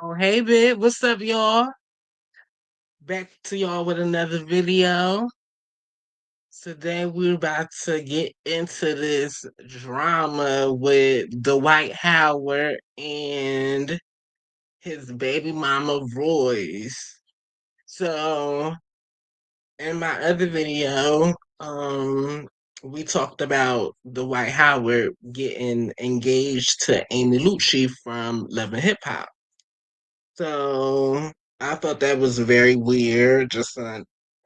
Oh, hey, babe. What's up, y'all? Back to y'all with another video. Today, we're about to get into this drama with Dwight Howard and his baby mama, Royce. So, in my other video, we talked about Dwight Howard getting engaged to Amy Lucci from Love and Hip Hop. So I thought that was very weird, just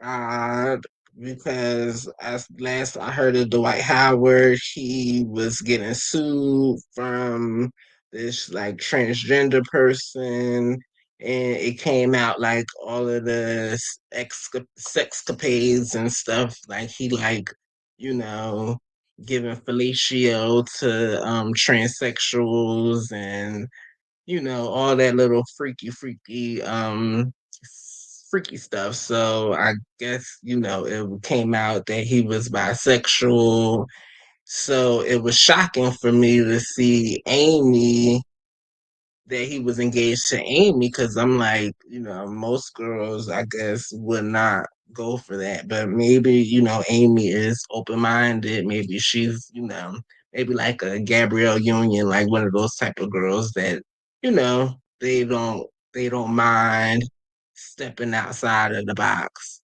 odd, because as last I heard of Dwight Howard, he was getting sued from this like transgender person, and it came out like all of the sexcapades and stuff. Like he you know, giving fellatio to transsexuals and all that little freaky stuff. So I guess, it came out that he was bisexual. So it was shocking for me to see Amy that he was engaged to Amy because I'm like, most girls I guess would not go for that. But maybe, Amy is open minded. Maybe she's, maybe like a Gabrielle Union, like one of those type of girls that, they don't mind stepping outside of the box.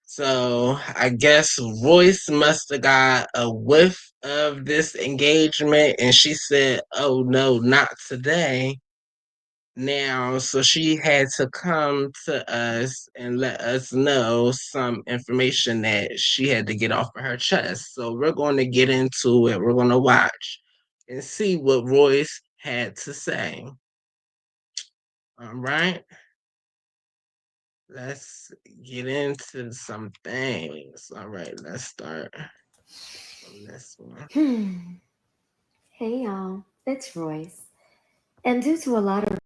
So I guess Royce must have got a whiff of this engagement and she said, "Oh no, not today." Now, so she had to come to us and let us know some information that she had to get off of her chest. So we're going to get into it. We're going to watch and see what Royce had to say. All right, let's get into some things. All right, let's start from this one. Hmm. Hey y'all, it's Royce. And due to a lot of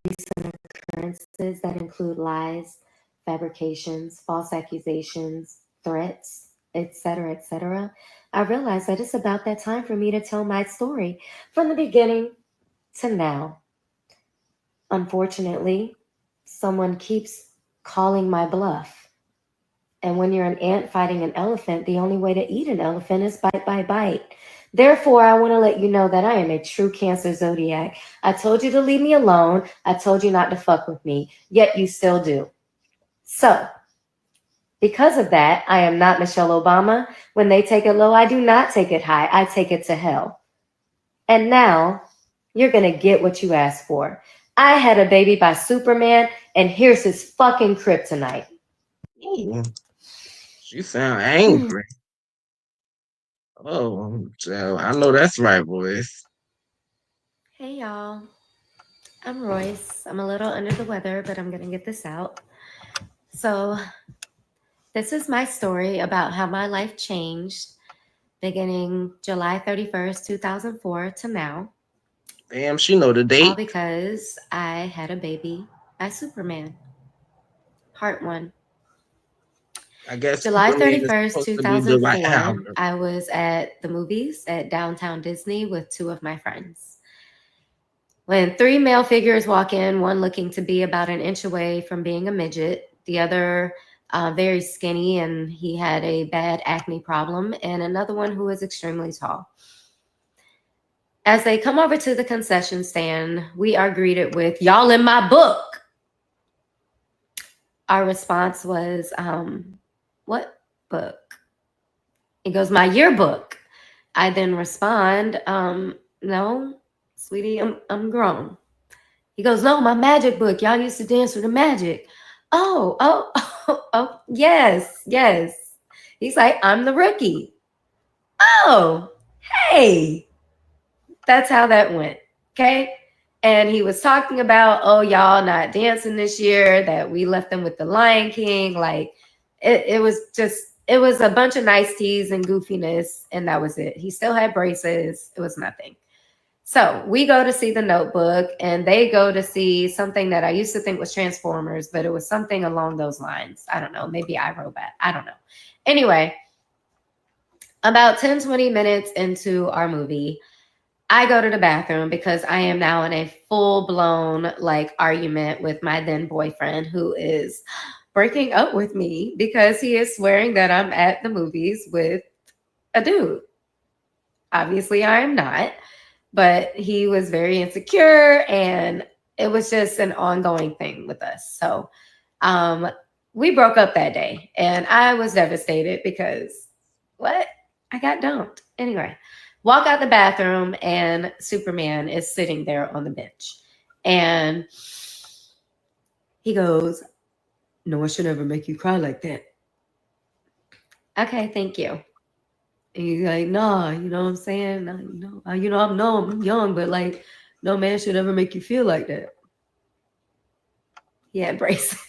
recent occurrences that include lies, fabrications, false accusations, threats, etc., I realized that it's about that time for me to tell my story from the beginning to now. Unfortunately, someone keeps calling my bluff. And when you're an ant fighting an elephant, the only way to eat an elephant is bite by bite. Therefore, I want to let you know that I am a true Cancer zodiac. I told you to leave me alone. I told you not to fuck with me, yet you still do. So, because of that, I am not Michelle Obama. When they take it low, I do not take it high. I take it to hell. And now, you're going to get what you asked for. I had a baby by Superman, and here's his fucking kryptonite. Ooh, she sound Hmm. angry. Oh, so I know that's right, Royce. Hey, y'all. I'm Royce. I'm a little under the weather, but I'm going to get this out. So, this is my story about how my life changed beginning July 31st, 2004 to now, Damn, she know the all date. because I had a baby by Superman. Part 1. I guess July Superman is 31st, supposed to be the Dwight 2004, Howard. I was at the movies at downtown Disney with two of my friends. When three male figures walk in, one looking to be about an inch away from being a midget, the other very skinny and he had a bad acne problem, and another one who is extremely tall. As they come over to the concession stand, we are greeted with, "Y'all in my book." Our response was, "What book?" He goes, "My yearbook." I then respond, "No, sweetie, I'm grown." He goes, "No, my magic book. Y'all used to dance with the magic." Oh, oh, oh, yes, yes. He's like, "I'm the rookie." Oh, hey. That's how that went. Okay. And he was talking about, oh, y'all not dancing this year, that we left them with the Lion King. Like, it was just, it was a bunch of niceties and goofiness, and that was it. He still had braces. It was nothing. So we go to see the Notebook, and they go to see something that I used to think was Transformers, but it was something along those lines. I don't know. Maybe iRobot. I don't know. Anyway, about 10, 20 minutes into our movie, I go to the bathroom because I am now in a full blown like argument with my then boyfriend who is breaking up with me because he is swearing that I'm at the movies with a dude. Obviously, I am not, but he was very insecure and it was just an ongoing thing with us. So, um, we broke up that day and I was devastated because what? I got dumped. Anyway, walk out the bathroom and Superman is sitting there on the bench. And he goes, no one should ever make you cry like that. Okay, thank you. And he's like, nah, you know what I'm saying? Nah, I know I'm young, but like, no man should ever make you feel like that. He had braces.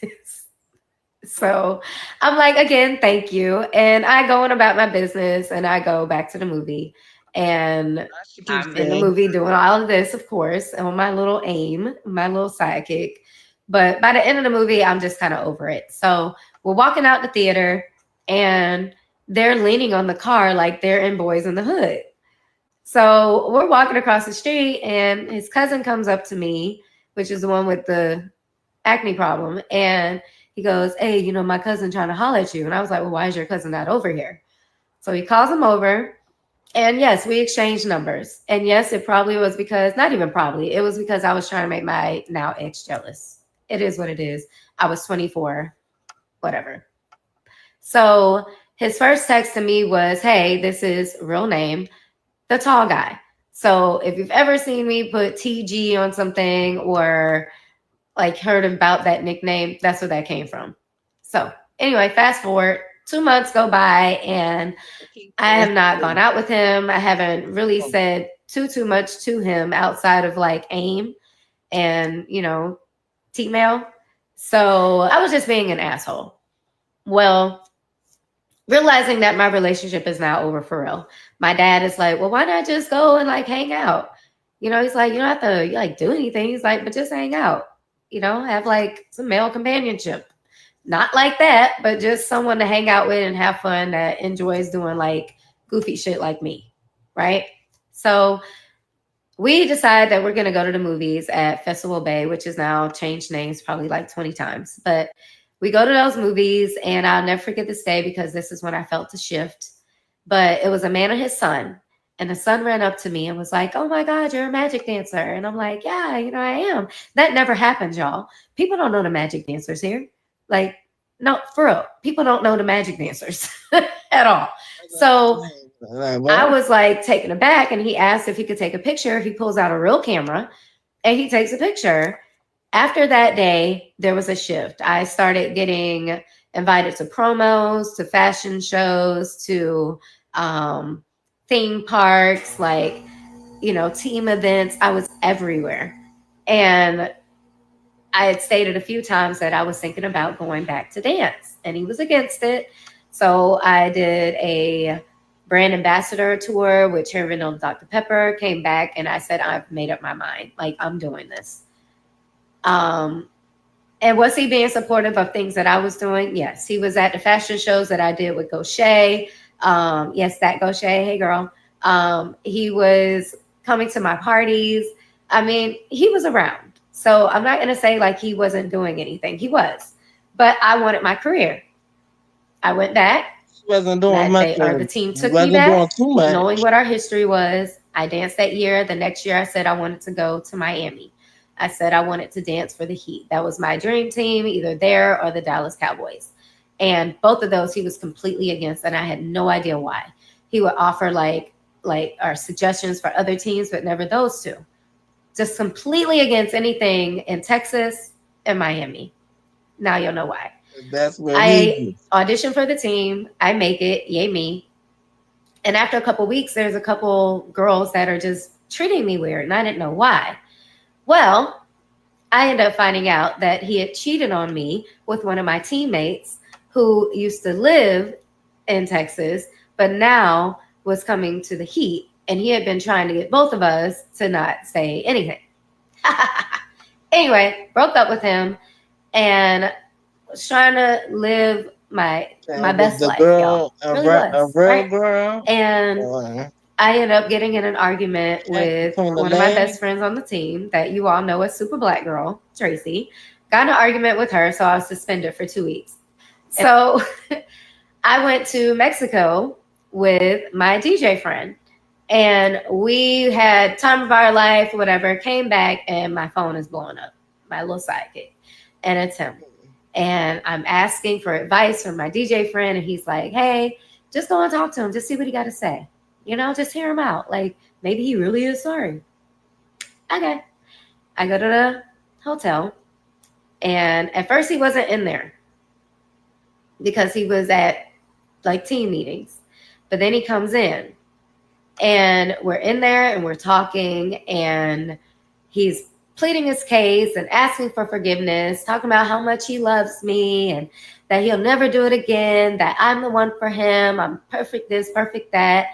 So I'm like, again, thank you. And I go on about my business and I go back to the movie. And I should keep I'm in the saying, movie doing all of this, of course, on my little aim, my little sidekick. But by the end of the movie, I'm just kind of over it. So we're walking out the theater and they're leaning on the car like they're in Boys in the Hood. So we're walking across the street and his cousin comes up to me, which is the one with the acne problem. And he goes, hey, my cousin trying to holler at you. And I was like, well, why is your cousin not over here? So he calls him over. And yes, we exchanged numbers. And yes, it probably was because, not even probably, it was because I was trying to make my now ex jealous. It is what it is. I was 24, whatever. So his first text to me was, hey, this is real name, the tall guy. So if you've ever seen me put TG on something or like heard about that nickname, that's where that came from. So anyway, fast forward, 2 months go by and I keep I have not gone out with him. I haven't really said too much to him outside of like AIM and T-mail. So I was just being an asshole. Well, realizing that my relationship is now over for real. My dad is like, well, why not just go and like hang out? He's like, you don't have to like do anything. He's like, but just hang out, have like some male companionship. Not like that, but just someone to hang out with and have fun that enjoys doing like goofy shit like me. Right. So we decide that we're going to go to the movies at Festival Bay, which is now changed names probably like 20 times. But we go to those movies, and I'll never forget this day because this is when I felt the shift. But it was a man and his son. And the son ran up to me and was like, oh my God, you're a magic dancer. And I'm like, yeah, I am. That never happens, y'all. People don't know the magic dancers here. Like, no, for real. People don't know the magic dancers at all. So I what? was like taken aback and he asked if he could take a picture. He pulls out a real camera and he takes a picture. After that day, there was a shift. I started getting invited to promos, to fashion shows, to theme parks, like, team events. I was everywhere. And I had stated a few times that I was thinking about going back to dance, and he was against it. So I did a brand ambassador tour with Cherry Vanilla Dr. Pepper, came back, and I said, I've made up my mind. Like, I'm doing this. Um, and was he being supportive of things that I was doing? Yes. He was at the fashion shows that I did with Gaucher. Yes, that Gaucher. Hey, girl. He was coming to my parties. I mean, he was around. So I'm not going to say like he wasn't doing anything. He was. But I wanted my career. I went back. She wasn't doing That much. they or the team You took me wasn't back, doing too knowing much. what our history was. I danced that year. The next year I said I wanted to go to Miami. I said I wanted to dance for the Heat. That was my dream team, either there or the Dallas Cowboys. And both of those he was completely against, and I had no idea why. He would offer like our suggestions for other teams, but never those two. Just completely against anything in Texas and Miami. Now you'll know why. That's where I he audition for the team. I make it. Yay me. And after a couple weeks, there's a couple girls that are just treating me weird, and I didn't know why. Well, I ended up finding out that he had cheated on me with one of my teammates who used to live in Texas, but now was coming to the Heat. And he had been trying to get both of us to not say anything. Anyway, broke up with him and was trying to live my was best the life, y'all. girl Really a was, real right? girl. And Or I ended up getting in an argument Cat with between the one of my legs. best friends on the team that you all know as Super Black Girl, Tracy. Got in an argument with her, so I was suspended for 2 weeks. So I went to Mexico with my DJ friend, and we had time of our life, whatever. Came back, and my phone is blowing up. My little sidekick, and it's him. And I'm asking for advice from my DJ friend, and he's like, "Hey, just go and talk to him. Just see what he got to say. Just hear him out. Like maybe he really is sorry." Okay, I go to the hotel, and at first he wasn't in there because he was at like team meetings, but then he comes in, and we're in there and we're talking, and he's pleading his case and asking for forgiveness, talking about how much he loves me and that he'll never do it again, that I'm the one for him, I'm perfect this, perfect that,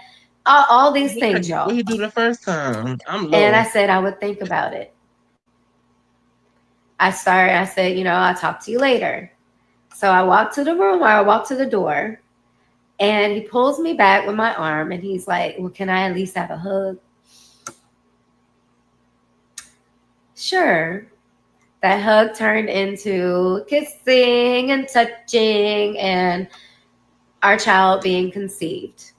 all these things, What y'all. he do the first time? I'm And I low. said I would think about it. I said, I'll talk to you later. So I walked to the room, or I walked to the door, and he pulls me back with my arm, and he's like, "Well, can I at least have a hug?" Sure. That hug turned into kissing and touching and our child being conceived.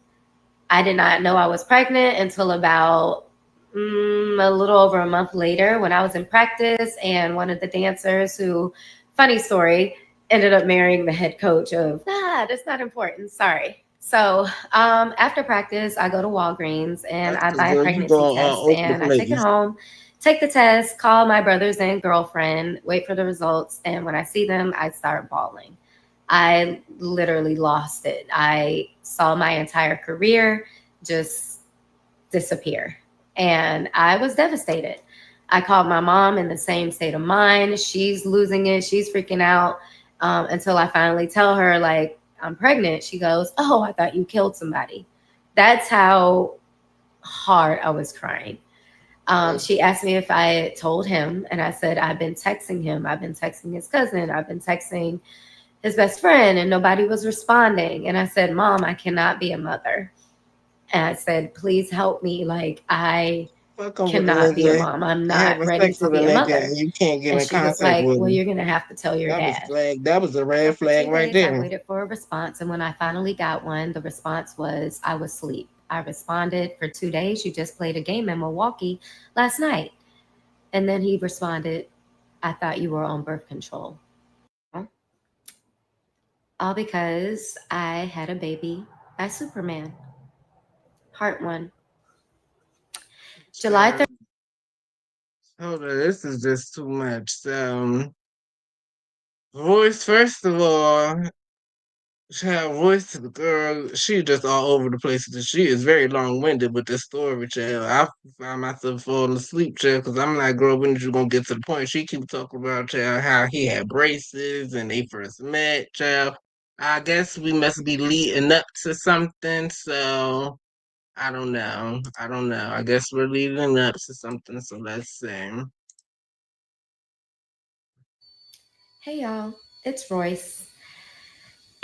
I did not know I was pregnant until about a little over a month later when I was in practice, and one of the dancers who, funny story, ended up marrying the head coach of, that's not important, sorry. So after practice, I go to Walgreens and That's I because buy a girl, you pregnancy going test, all over the and I take it place. home, take the test, call my brothers and girlfriend, wait for the results, and when I see them, I start bawling. I literally lost it. I saw my entire career just disappear. And I was devastated. I called my mom in the same state of mind. She's losing it. She's freaking out until I finally tell her, like, I'm pregnant. She goes, "Oh, I thought you killed somebody." That's how hard I was crying. She asked me if I had told him, and I said, I've been texting him. I've been texting his cousin. I've been texting his best friend, and nobody was responding. And I said, "Mom, I cannot be a mother." And I said, "Please help me. Like, I Fuck him with a cannot be a nigga mom. I'm and not having ready sex to with a be a nigga mother." and you can't get And in she was contact like, with "Well, him. you're going to have to tell your That was dad." flag. That was a So red for flag two right days, I there. waited for a response. And when I finally got one, the response was, "I was asleep." I responded, "For 2 days, you just played a game in Milwaukee last night." And then he responded, "I thought you were on birth control." All because I had a baby by Superman. Part one. July Child, hold on, this is just too much. Voice, first of all, child, voice to the girl, she just all over the place. She is very long-winded with this story, child. I find myself falling asleep, child, because I'm not, girl, when you gonna get to the point? She keep talking about, child, how he had braces and they first met, child. I guess we must be leading up to something, so I don't know. I don't know. I guess we're leading up to something, so let's see. Hey y'all, it's Royce.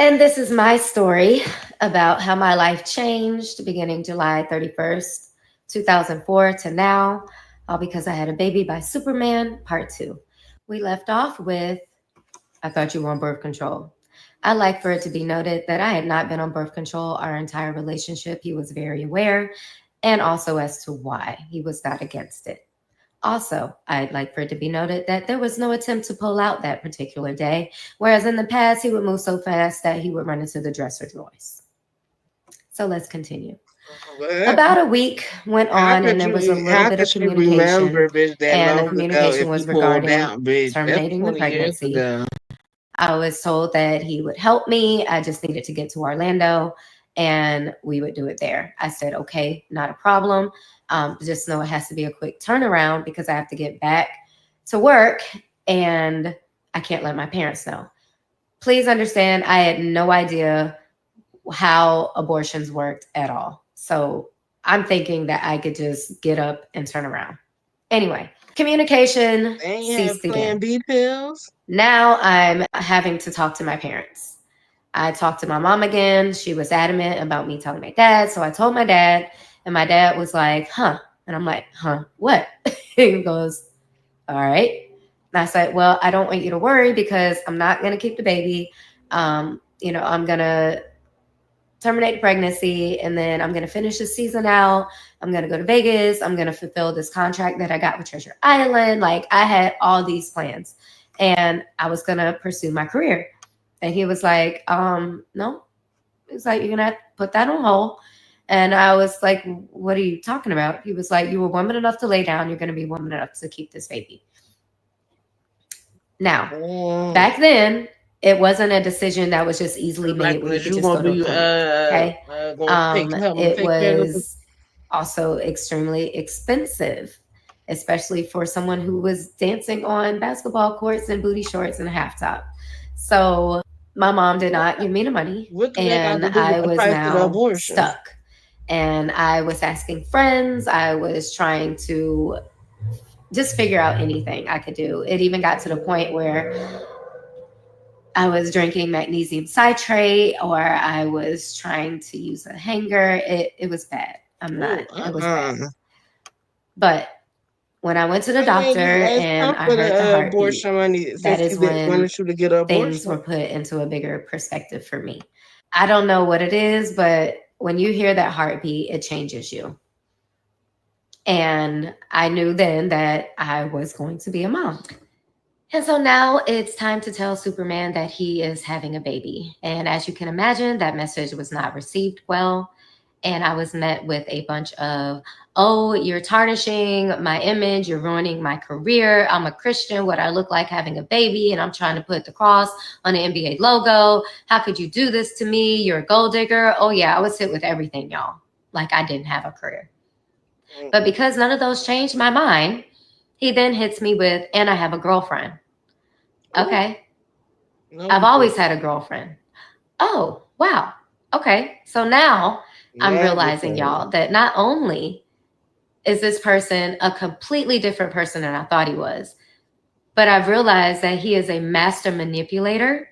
And this is my story about how my life changed beginning July 31st, 2004 to now, all because I had a baby by Superman, part two. We left off with, "I thought you were on birth control." I'd like for it to be noted that I had not been on birth control our entire relationship. He was very aware, and also as to why he was not against it. Also, I'd like for it to be noted that there was no attempt to pull out that particular day, whereas in the past he would move so fast that he would run into the dresser drawers. So let's continue. What? About a week went on, and there was a little How bit could of you communication, remember, bitch, that and the long ago communication if you was pulled regarding out, bitch? That's terminating the 20 years pregnancy. ago. I was told that he would help me. I just needed to get to Orlando and we would do it there. I said, "Okay, not a problem. Just know it has to be a quick turnaround because I have to get back to work and I can't let my parents know." Please understand, I had no idea how abortions worked at all. So I'm thinking that I could just get up and turn around. Anyway, communication They ain't have ceased Plan again. B pills. Now I'm having to talk to my parents. I talked to my mom again. She was adamant about me telling my dad. So I told my dad, And my dad was like, huh. And I'm like, huh, what? He goes, all right. And I said, well, I don't want you to worry because I'm not going to keep the baby. I'm going to terminate the pregnancy and then I'm going to finish the season out. I'm going to go to Vegas. I'm going to fulfill this contract that I got with Treasure Island. Like I had all these plans and I was going to pursue my career. And he was like, no. He's like, you're going to have to put that on hold. And I was like, what are you talking about? He was like, you were woman enough to lay down. You're going to be woman enough to keep this baby. Now, Mm. back then, it wasn't a decision that was just easily Like, made where you is could you just gonna go to a be clinic. Okay. gonna take help me It take care of the was also extremely expensive, especially for someone who was dancing on basketball courts in booty shorts and a half top. So my mom did not give me the money, what do that got and to do with I the was price of the now abortion? stuck. And I was asking friends, I was trying to just figure out anything I could do. It even got to the point where I was drinking magnesium citrate or I was trying to use a hanger. It was bad. I'm not, Oh, it was bad. uh-uh. But when I went to the Why you ain't just doctor ask and Trump I for heard the the heartbeat, abortion money that since he is when wanted you to get an things abortion? were put into a bigger perspective for me. I don't know what it is, but when you hear that heartbeat, it changes you. And I knew then that I was going to be a mom. And so now it's time to tell Superman that he is having a baby. And as you can imagine, that message was not received well. And I was met with a bunch of, oh, you're tarnishing my image, you're ruining my career. I'm a Christian. What I look like having a baby, and I'm trying to put the cross on the NBA logo. How could you do this to me? You're a gold digger. Oh, yeah, I was hit with everything, y'all. Like I didn't have a career. But because none of those changed my mind, he then hits me with, and I have a girlfriend. Oh, Okay. no, I've you did. always had a girlfriend. Oh, wow. Okay. So now I'm Now you're realizing, saying y'all, that not only is this person a completely different person than I thought he was, but I've realized that he is a master manipulator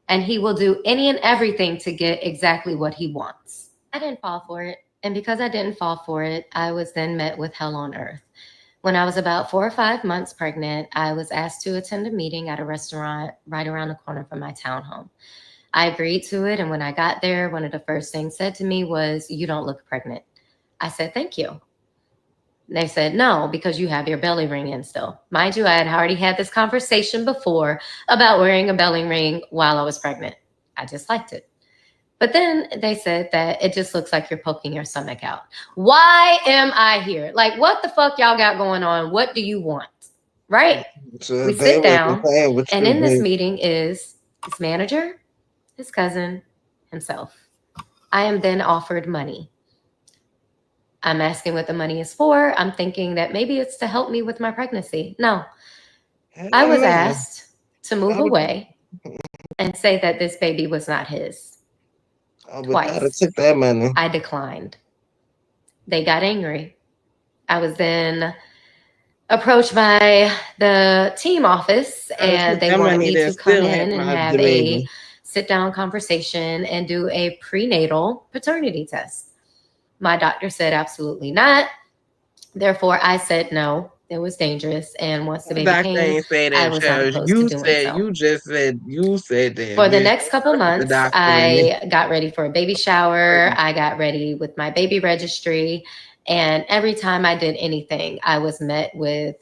and he will do any and everything to get exactly what he wants. I didn't fall for it. And because I didn't fall for it, I was then met with hell on earth. When I was about 4 or 5 months pregnant, I was asked to attend a meeting at a restaurant right around the corner from my townhome. I agreed to it, and when I got there, one of the first things said to me was, "You don't look pregnant." I said, "Thank you." They said, "No, because you have your belly ring in still." Mind you, I had already had this conversation before about wearing a belly ring while I was pregnant. I just liked it. But then they said that it just looks like you're poking your stomach out. Why am I here? Like, what the fuck y'all got going on? What do you want? Right? so We they sit wasn't down, playing with and you, in this baby. meeting is his manager, his cousin, himself. I am then offered money. I'm asking what the money is for. I'm thinking that maybe it's to help me with my pregnancy. No, I Hell was no. asked to move I would, away and say that this baby was not his. I would not have Twice. took that money. I declined. They got angry. I was then approached by the team office I'd have and took they that wanted money me then to come still had in and my have the a baby. sit down conversation and do a prenatal paternity test. My doctor said absolutely not. Therefore, I said no. It was dangerous. And once the My baby doctor came, ain't say I that, was not Charles. opposed to doing so. You said that, For the bitch. next couple The months, doctor ain't. I got ready for a baby shower. I got ready with my baby registry. And every time I did anything, I was met with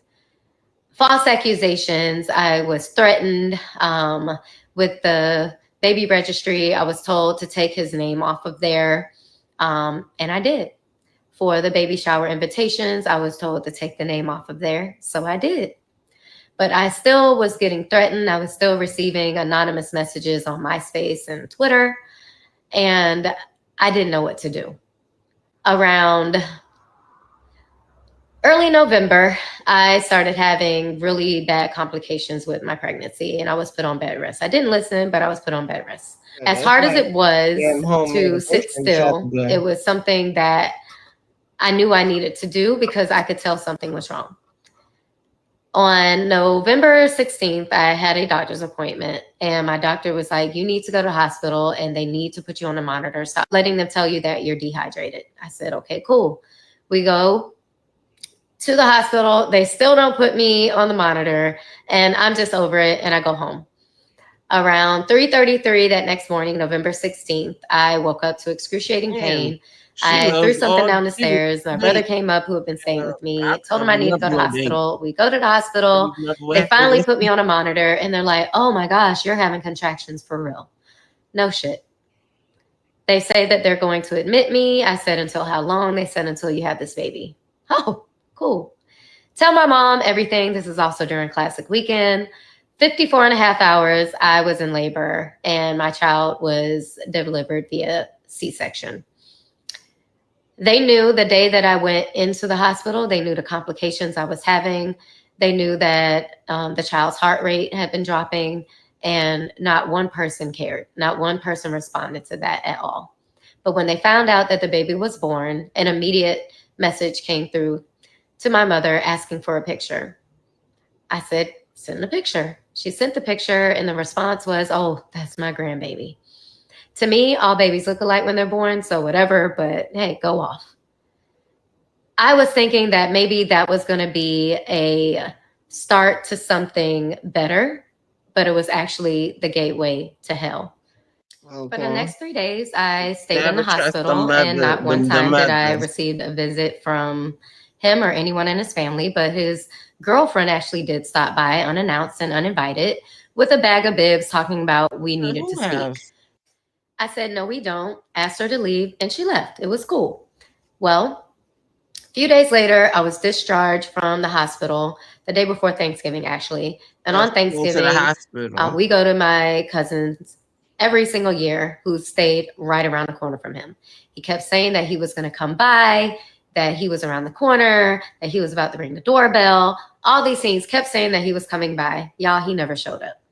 false accusations. I was threatened with the baby registry. I was told to take his name off of there. And I did. For the baby shower invitations, I was told to take the name off of there. So I did. But I still was getting threatened. I was still receiving anonymous messages on MySpace and Twitter. And I didn't know what to do. Around early November, I started having really bad complications with my pregnancy and I was put on bed rest. I didn't listen, but I was put on bed rest. As That's hard as like it was damn homemade to sit abortion you tried to still, do. it was something that I knew I needed to do because I could tell something was wrong. On November 16th, I had a doctor's appointment, and my doctor was like, "You need to go to the hospital and they need to put you on a monitor. Stop letting them tell you that you're dehydrated." I said, "Okay, cool." We go to the hospital. They still don't put me on the monitor, and I'm just over it, and I go home. Around 3:33 that next morning, November 16th, I woke up to excruciating Man, pain. she I threw knows something all down the she was stairs. My brother late. came up, who had been staying with I me, told him couldn't I need to go remember to the your date. hospital. We go to the I hospital. remember They what finally happened. put me on a monitor, and they're like, "Oh my gosh, you're having contractions for real." No shit. They say that they're going to admit me. I said, "Until how long?" They said, "Until you have this baby." Oh, cool. Tell my mom everything. This is also during Classic Weekend. 54 and a half hours, I was in labor, and my child was delivered via C section. They knew the day that I went into the hospital, they knew the complications I was having. They knew that the child's heart rate had been dropping, and not one person cared. Not one person responded to that at all. But when they found out that the baby was born, an immediate message came through to my mother asking for a picture. I said, "Send a picture." She sent the picture, and the response was, "Oh, that's my grandbaby." To me, all babies look alike when they're born, so whatever, but hey, go off. I was thinking that maybe that was going to be a start to something better, but it was actually the gateway to hell. For the Okay. next 3 days, I stayed in the Never trust the hospital, and mother, not one the time did I mothers. receive a visit from him or anyone in his family. But his girlfriend actually did stop by unannounced and uninvited with a bag of bibs talking about we At needed to who speak. house? I said, "No, we don't." Asked her to leave, and she left. It was cool. Well, a few days later, I was discharged from the hospital the day before Thanksgiving, actually. And on Go to the Thanksgiving, hospital. we go to my cousin's every single year, who stayed right around the corner from him. He kept saying that he was going to come by, that he was around the corner, that he was about to ring the doorbell. All these things, kept saying that he was coming by. Y'all, he never showed up.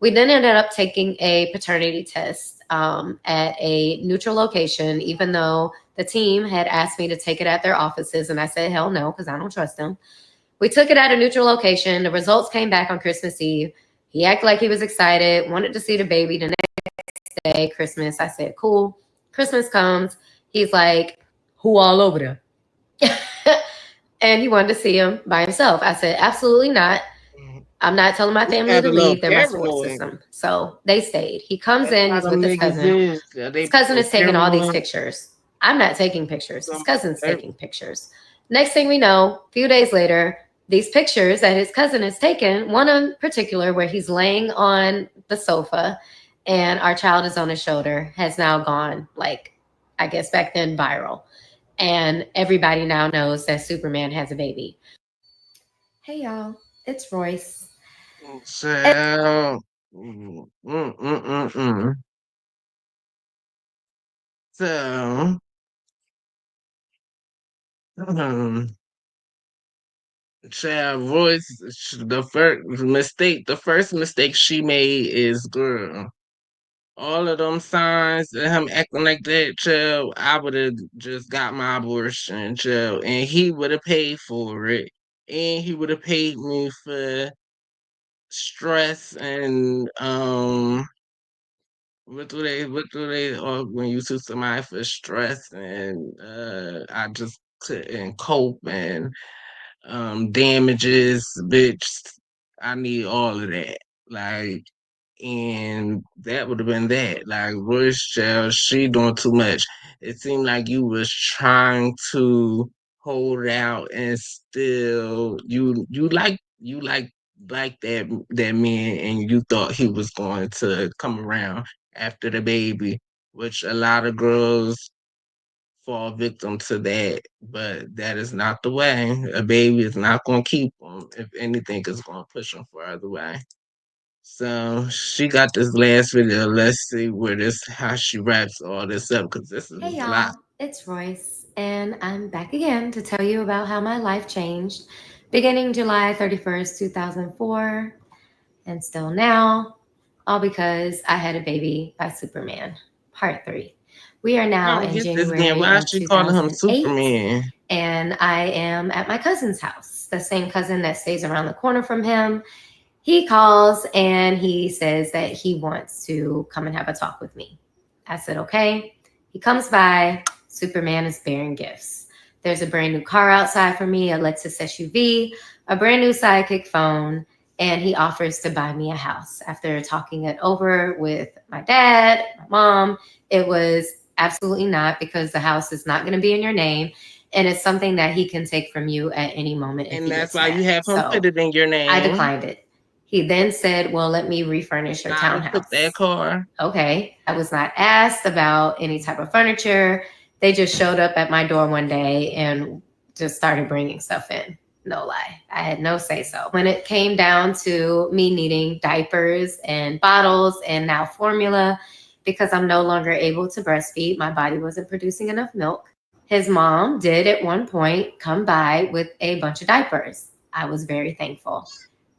We then ended up taking a paternity test at a neutral location, even though the team had asked me to take it at their offices. And I said, hell no, because I don't trust them. We took it at a neutral location. The results came back on Christmas Eve. He acted like he was excited, wanted to see the baby the next day, Christmas. I said, cool. Christmas comes. He's like, who all over there? And he wanted to see him by himself. I said, absolutely not. Mhm. I'm not telling my You family got to a little leave. They're my support paranoid. system. So they stayed. He comes That's in. how He's them with his niggas cousin. is. His They cousin so is taking all these paranoid. pictures. I'm not taking pictures. His Some, cousin's they, taking pictures. Next thing we know, a few days later, these pictures that his cousin has taken, one in particular where he's laying on the sofa and our child is on his shoulder, has now gone, like, I guess back then, viral. And everybody now knows that Superman has a baby. Hey, y'all. It's Royce. so, mm, mm, mm, mm, mm. So, um, Child Royce, the first mistake she made is, girl, all of them signs and him acting like that, child, I would have just got my abortion, child, and he would have paid for it. And he would have paid me for stress and what do they or when you sue somebody for stress and I just couldn't cope and damages, bitch. I need all of that. Like, and that would have been that. Like, Royce Child, she doing too much. It seemed like you was trying to hold out and still you like that man and you thought he was going to come around after the baby, which a lot of girls fall victim to that, but that is not the way. A baby is not going to keep them. If anything, it's going to push them further away. So she got this last video. Let's see where this how she wraps all this up because this Hey, is a lot. y'all. It's Royce, and I'm back again to tell you about how my life changed beginning July 31st, 2004, and still now, all because I had a baby by Superman, part three. We are I now don't in get this then. January Why is of she calling him 2008, Superman? and I am at my cousin's house, the same cousin that stays around the corner from him. He calls and he says that he wants to come and have a talk with me. I said, okay. He comes by. Superman is bearing gifts. There's a brand new car outside for me, a Lexus SUV, a brand new Sidekick phone, and he offers to buy me a house. After talking it over with my dad, my mom, it was absolutely not, because the house is not going to be in your name. And it's something that he can take from you at any moment if And he that's gets why you mad. have him put So it in your I name. declined it. He then said, well, let me refurnish your God took that townhouse. car. Okay. I was not asked about any type of furniture. They just showed up at my door one day and just started bringing stuff in. No lie. I had no say so. When it came down to me needing diapers and bottles and now formula, because I'm no longer able to breastfeed, my body wasn't producing enough milk. His mom did at one point come by with a bunch of diapers. I was very thankful.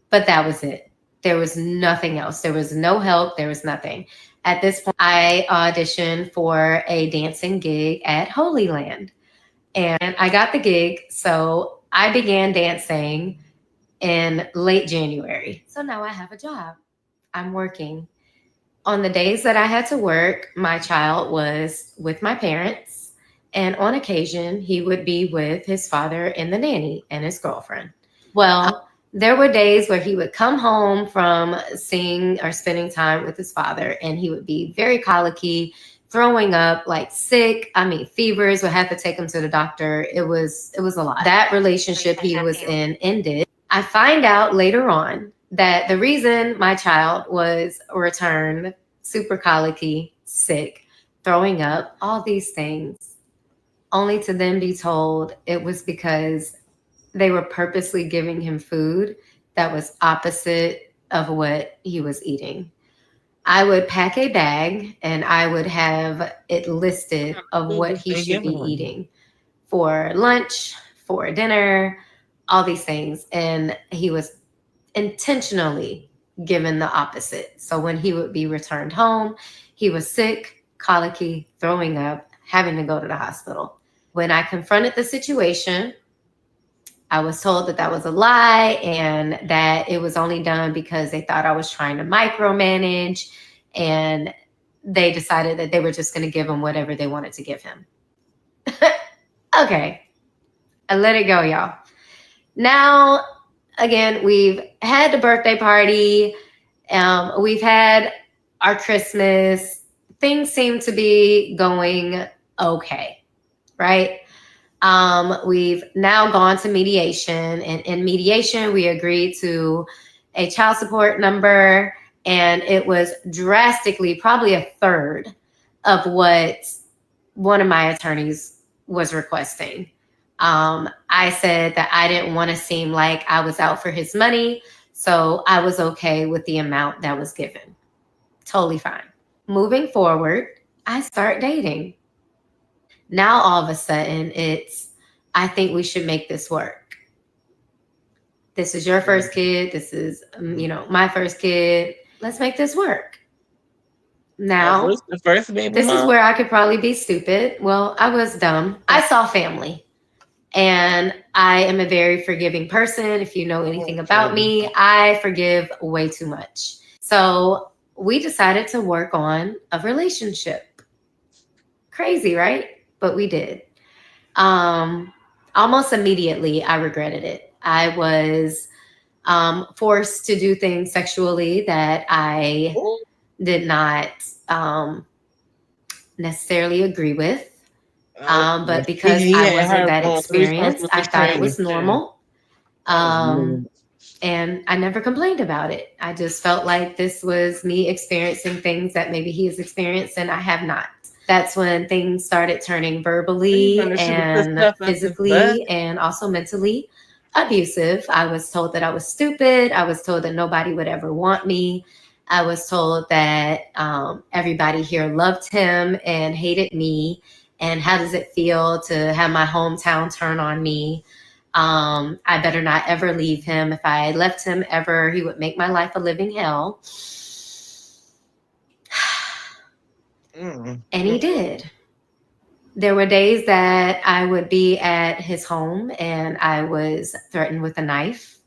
But that was it. There was nothing else. There was no help. There was nothing. At this point, I auditioned for a dancing gig at Holy Land, and I got the gig. So I began dancing in late January. So now I have a job. I'm working. On the days that I had to work, my child was with my parents, and on occasion, he would be with his father and the nanny and his girlfriend. Well, there were days where he would come home from seeing or spending time with his father, and he would be very colicky, throwing up, like sick. I mean, fevers. Would have to take him to the doctor. It was a lot. That relationship he was in ended. I find out later on that the reason my child was returned super colicky, sick, throwing up, all these things, only to then be told it was because they were purposely giving him food that was opposite of what he was eating. I would pack a bag and I would have it listed What of food what was he they should be giving him? eating for lunch, for dinner, all these things. And he was intentionally given the opposite. So when he would be returned home, he was sick, colicky, throwing up, having to go to the hospital. When I confronted the situation, I was told that that was a lie and that it was only done because they thought I was trying to micromanage, and they decided that they were just going to give him whatever they wanted to give him. Okay, I let it go, y'all. Now, again, we've had the birthday party, we've had our Christmas. Things seem to be going okay, right? We've now gone to mediation, and in mediation, we agreed to a child support number, and it was drastically, probably a third of what one of my attorneys was requesting. I said that I didn't want to seem like I was out for his money, so I was okay with the amount that was given. Totally fine. Moving forward, I start dating. Now all of a sudden it's, I think we should make this work. This is your first kid. This is, my first kid. Let's make this work. Now, The first baby this is mom? where I could probably be stupid. Well, I was dumb. I saw family, and I am a very forgiving person. If you know anything about me, I forgive way too much. So we decided to work on a relationship. Crazy, right? But we did. Um, Almost immediately, I regretted it. I was forced to do things sexually that I Ooh, did not um, necessarily agree with. oh, But because he I had wasn't her that going through some experienced, I thought it training was too. normal. That was Um, good. and I never complained about it. I just felt like this was me experiencing things that maybe he has experienced and I have not. That's when things started turning So you verbally gonna should have put and stuff up his butt? physically and also mentally abusive. I was told that I was stupid. I was told that nobody would ever want me. I was told that everybody here loved him and hated me. And how does it feel to have my hometown turn on me? I better not ever leave him. If I left him ever, he would make my life a living hell. Mm, And he mm, did. There were days that I would be at his home and I was threatened with a knife,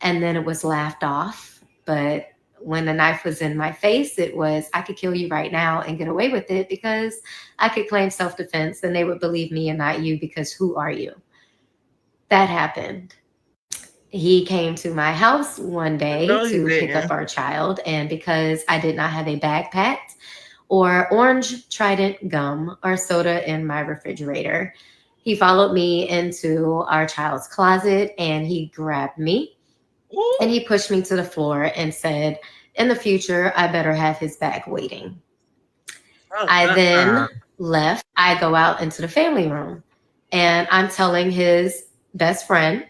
and then it was laughed off. But when the knife was in my face, it was, I could kill you right now and get away with it because I could claim self defense and they would believe me and not you because who are you? That happened. He came to my house one day No, he to pick up didn't. our child, and because I did not have a bag packed or orange Trident gum or soda in my refrigerator, he followed me into our child's closet and he grabbed me and Ooh, he pushed me to the floor and said, in the future, I better have his bag waiting. I uh. then left. I go out into the family room and I'm telling his best friend,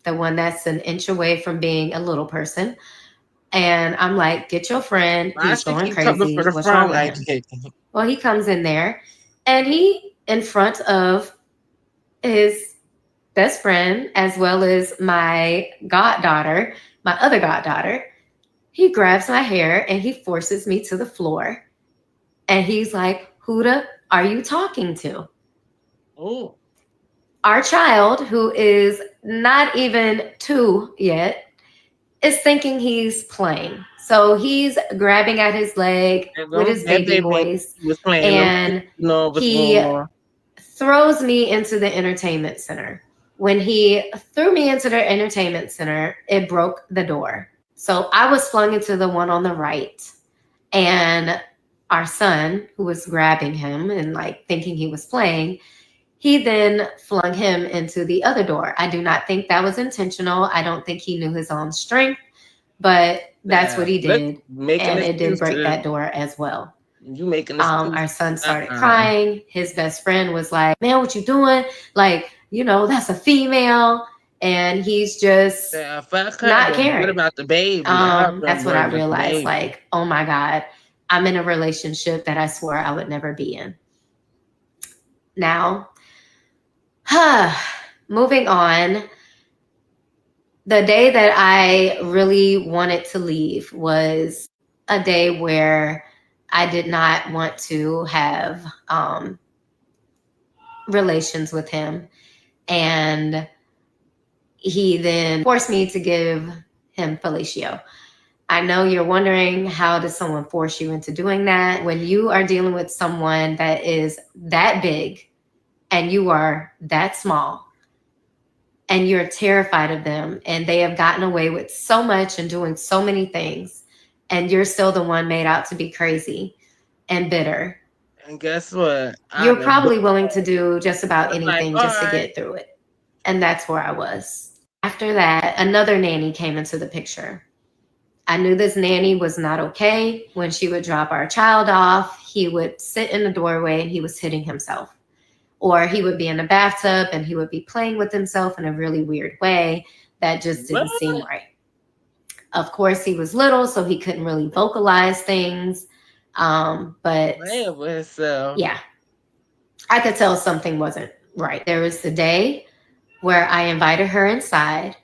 the one that's an inch away from being a little person. And I'm like, get your friend. Why He's she going keep coming for crazy. the What's wrong front with like him? that? Well, he comes in there and he, in front of his best friend, as well as my goddaughter, my other goddaughter, he grabs my hair and he forces me to the floor. And he's like, who the are you talking to? Oh, Our child, who is not even two yet, is thinking he's playing. So he's grabbing at his leg as with long as his that baby baby voice was playing them, and you know what's he going on. throws me into the entertainment center. When he threw me into the entertainment center, it broke the door. So I was flung into the one on the right, and our son, who was grabbing him and like thinking he was playing, he then flung him into the other door. I do not think that was intentional. I don't think he knew his own strength, but that's what he Look, did. making And it did break excuses. that door as well. You making Our excuses. son started Uh-uh. crying. His best friend was like, man, what you doing? Like, that's a female. And he's just If I cut not her, what caring. about the baby? I'll been That's what I worried about the realized. baby. Like, oh my God, I'm in a relationship that I swore I would never be in. Now, moving on, the day that I really wanted to leave was a day where I did not want to have relations with him. And he then forced me to give him fellatio. I know you're wondering, how does someone force you into doing that? When you are dealing with someone that is that big and you are that small and you're terrified of them and they have gotten away with so much and doing so many things, and you're still the one made out to be crazy and bitter, And guess what? you're I'd have probably willing to do just about I'm like, anything all just to right. get through it. And that's where I was. After that, another nanny came into the picture. I knew this nanny was not okay. When she would drop our child off, he would sit in the doorway and he was hitting himself. Or he would be in the bathtub and he would be playing with himself in a really weird way that just What? didn't seem right. Of course, he was little, so he couldn't really vocalize things. But Playing with himself. yeah, I could tell something wasn't right. There was the day where I invited her inside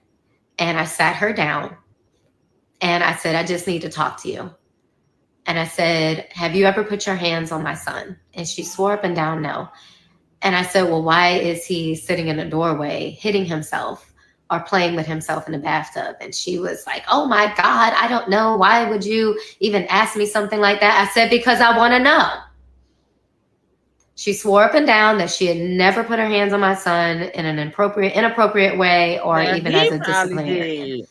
and I sat her down and I said, I just need to talk to you. And I said, have you ever put your hands on my son? And she swore up and down no. And I said, well, why is he sitting in a doorway hitting himself or playing with himself in the bathtub? And she was like, oh my God, I don't know. Why would you even ask me something like that? I said, because I want to know. She swore up and down that she had never put her hands on my son in an inappropriate way or Now even he as a probably disciplinarian. did.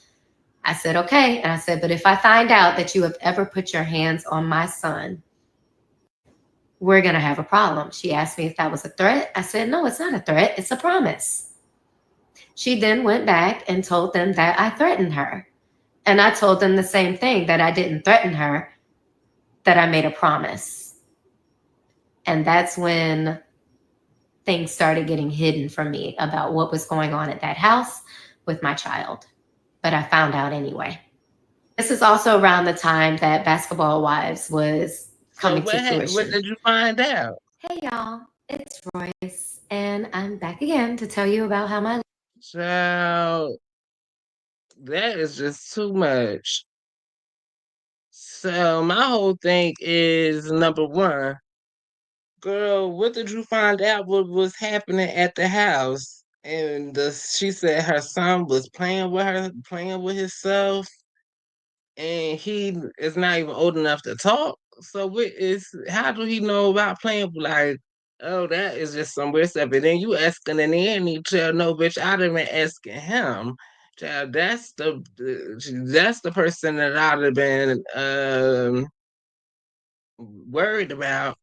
I said, okay. And I said, but if I find out that you have ever put your hands on my son, we're going to have a problem. She asked me if that was a threat. I said, no, it's not a threat. It's a promise. She then went back and told them that I threatened her. And I told them the same thing, that I didn't threaten her, that I made a promise. And that's when things started getting hidden from me about what was going on at that house with my child. But I found out anyway. This is also around the time that Basketball Wives was So coming to what fruition. did you find out? Hey y'all, it's Royce, and I'm back again to tell you about how my Child, that is just too much. So my whole thing is number one. girl, what did you find out what was happening at the house? And she said her son was playing with her, playing with himself, and he is not even old enough to talk. So what is? How do he know about playing? Like, oh, that is just some weird stuff. And then you asking the nanny, child, no, bitch, I'd have been asking him. Child, that's the person that I'd have been worried about.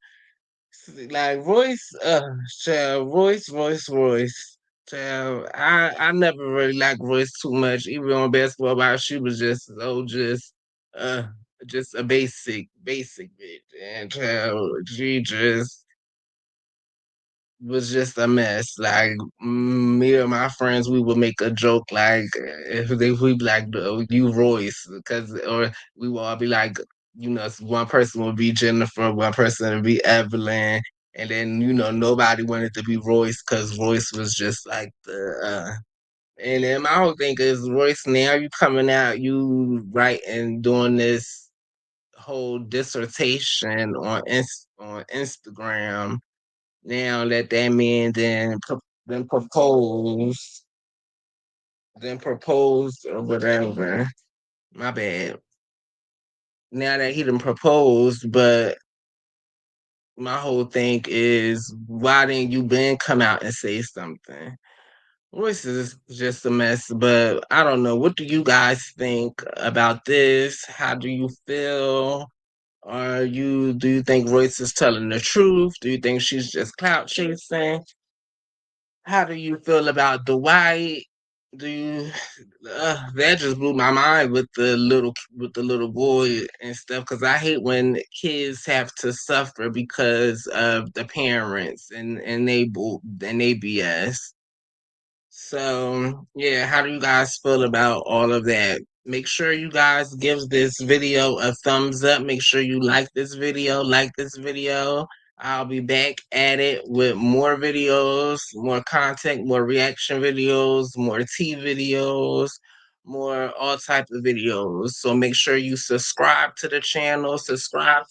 Like Royce, child, Royce. Child, I never really liked Royce too much. Even on basketball, about she was uh, just a basic bitch, and child, she just was just a mess. Like me and my friends, we would make a joke like if we be like you Royce, because or we would all be like, one person would be Jennifer, one person would be Evelyn, and then nobody wanted to be Royce because Royce was just like the. And then my whole thing is Royce. Now you coming out, you writing, doing this whole dissertation on Instagram now that that man then proposed or whatever. My bad. Now that he done proposed, but my whole thing is why didn't you then come out and say something? Voice is just a mess, but I don't know. What do you guys think about this? How do you feel? Do you think Royce is telling the truth? Do you think she's just clout chasing? How do you feel about Dwight? Do you that just blew my mind with the little boy and stuff because I hate when kids have to suffer because of the parents and they BS. So, yeah, how do you guys feel about all of that? Make sure you guys give this video a thumbs up. Make sure you like this video. I'll be back at it with more videos, more content, more reaction videos, more tea videos, more all type of videos. So make sure you subscribe to the channel, subscribe,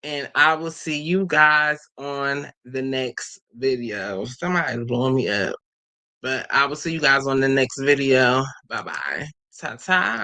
and I will see you guys on the next video. Somebody's blowing me up. But I will see you guys on the next video. Bye bye. Ta ta.